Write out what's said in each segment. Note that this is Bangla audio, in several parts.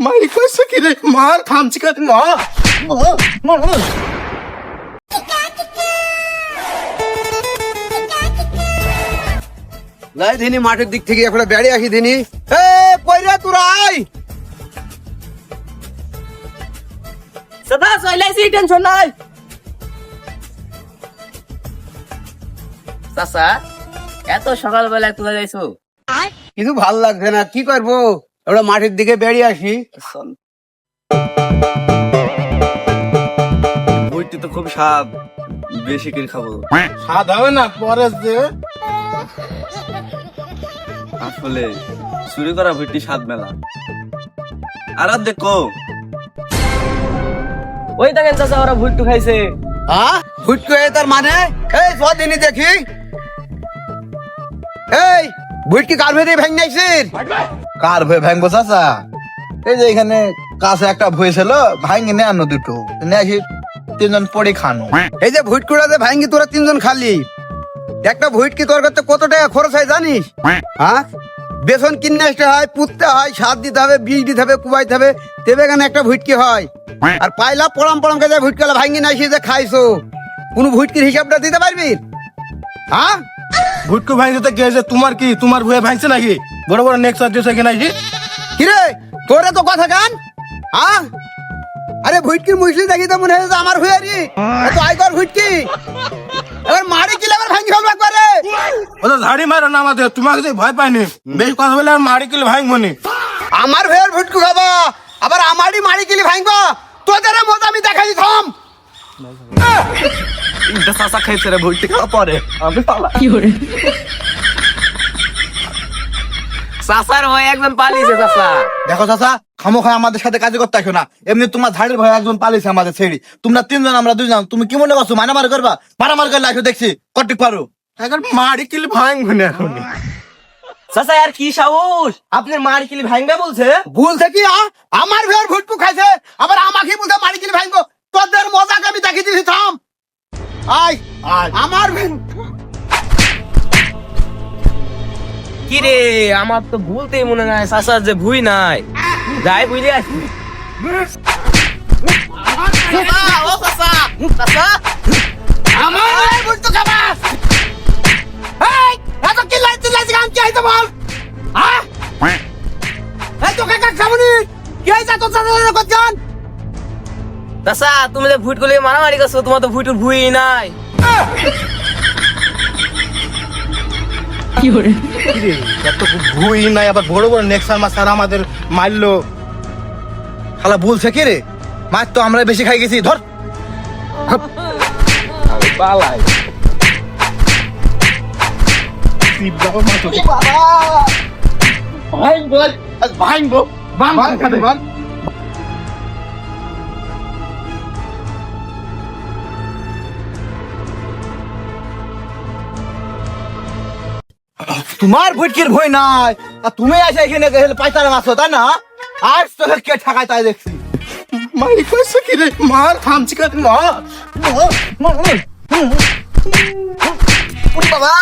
মারি কইছে কি রে মার থামছি কাট না লাই দিনি মাঠের দিক থেকে এখন বেড়ে আসি দিনি এ কইরা তোরা আই সদা সইলাইছি টেনশন নাই চাচা এত সকালবেলা তুলে যাইছো কিছু ভাল লাগছে না কি করবো ওরা মাঠের দিকে বেরিয়ে আসি বইটি তো খুব স্বাদ, বেশি করে খাবো। স্বাদ হবে না পরে যে আসলে চুরি করা বইটি স্বাদ মেলা। আর দেখো ওই দেখেন চাচা ওরা ভুট্টু খাইছে। হ্যাঁ ভুটকো তার মানে এই দিনই দেখি এই ভুটকি কার ভেতরে ভেঙে নাইছিস কার ভয়ে ভাঙবো চাচা? এই যে এখানে কাছে একটা ভয় ছিল ভাঙি নে আনো দুটো নিয়ে আসি তিনজন পড়ে খানো। এই যে ভুটকুড়াতে ভাঙি তোরা তিনজন খালি একটা ভুটকি তোর করতে কত টাকা খরচ হয় জানিস? হ্যাঁ বেসন কিনে আসতে হয় পুততে হয় সার দিতে হবে বীজ দিতে হবে কুবাইতে হবে তেবে কেন একটা ভুটকি হয় আর পাইলা পড়াম পড়াম কে ভুটকালা ভাঙি নাইছি যে খাইছো কোন ভুটকির হিসাবটা দিতে পারবি? হ্যাঁ ভুটকু ভাঙতে গেছে তোমার কি তোমার ভুয়ে ভাঙছে নাকি বড় বড় নেক্সট আছে কিনা কি কিরে তোরে তো কথা গান হ্যাঁ আরে ভুটকি মুসলি দেখি তো মনে হচ্ছে আমার হয়ে রি তো আইকর ভুটকি এবার মারি কিলে আবার ভাঙি ফেলবা করে ওটা ঝাড়ি মারো না আমাদের তোমাকে যে ভয় পাইনি বেশ কথা বলে আর মারি কিলে ভাঙবনি আমার ভের ভুটকু খাবা আবার আমারই মারি কিলি ভাঙবা তোদের মজা আমি দেখাই থাম চাচা খাইছে রে বইটি খাওয়া পরে আমি পালা। চাচার ভয় একজন পালিয়েছে চাচা। দেখো চাচা খামোখা আমাদের সাথে কাজ করতে আসো না, এমনি তোমার ঝাড়ির ভয়ে একজন পালিয়েছে আমাদের ছেড়ে, তোমরা তিনজন আমরা দুইজন, তুমি কি মনে করছো মারামারি করবা? মারামারি করলে আসো দেখছি কটিক পারো। এখন মারি কিলে ভাঙবনি এখন চাচা আর কি সাহস আপনার মার কিলি ভাঙবে বলছে? ভুলছে কি আমার ভের ভুটকু খাইছে আবার আমাকে বলতে মারি কিলি ভাঙবো তোদের মজাকে আমি দেখিয়ে দিছি থাম আয় আমার ভের কি রে আমার তো ভুলতেই মনে নাই চাচার যে ভুই নাই যাই বুঝলে আসি আমার ভের ভুটকু খাবা এই এত কি লাইতে লাইতে গান কি আইতো বল হ্যাঁ এই তো কাকা খাবনি কি আইতা তো চাচা কত গান চাচা তুমি যে ভুট গুলি মারামারি করছো তোমার তো ভুটুর ভুই নাই। এত ভুই নাই আবার বড় বড় নেক্সট মাছ আর আমাদের মারলো খালা ভুলছে কি রে? মাছ তো আমরা বেশি খাই গেছি, ধর পালাই ভাঙবো তোমার ভুটকির ভয় নাই আর তুমি আসে এখানে পাইতারা মাছ তাই না? আজ তোকে কে ঠাকায় তাই দেখছি। মারি কইছে কি রে মার থামছি কাট না বাবা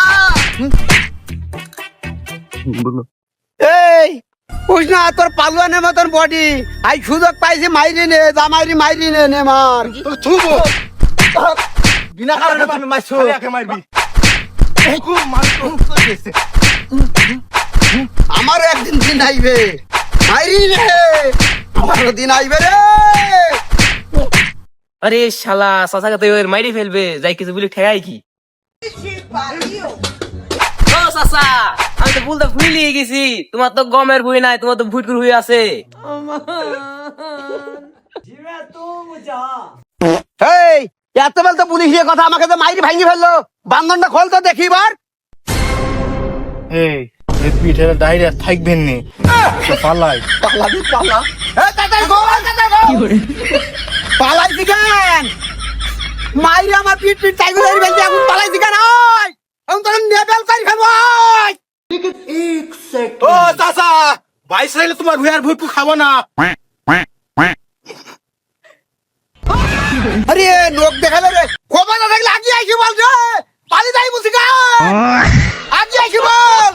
এই বুঝ না তোর পালুয়ানের মতন বডি আই সুযোগ পাইছি মাইরি নে জামাইরি মাইরি নে নে মার থুবো বিনা কারণে তুমি মারছো। একে মারবি খুব মারতো আমার একদিন দিন আইবে মাইরি রে আমারও দিন আইবে রে আরে শালা চাচাকে তো এবার মাইরে ফেলবে যাই কিছু বলি ঠেকাই কি ও চাচা আমি তো বলতে ভুলিয়ে গেছি তোমার তো গমের ভুই নাই তোমার তো ভুটকুর ভুই আছে। এই এত বেল তো পুলিশ কথা আমাকে তো মাইরি ভাঙি ফেললো বান্ধনটা খোল তো দেখি বার এই পিঠের ডাইরে থাকবেন নি পালাই পালাবি পালা এ তাতে গোল পালাই দিগান মাইরি আমার পিট পিট টাইগর ধরে ফেলছে এখন পালাই দিগান ওই এখন তোর নেবেল করি ফেলবো ও চাচা বাইশ রাইলে তোমার ভুয়ার ভুটকু খাবো না আরে লোক দেখালে রে খবর না দেখলে আগে আইছি বল রে পালি যাই বুঝি গা আগে আইছি বল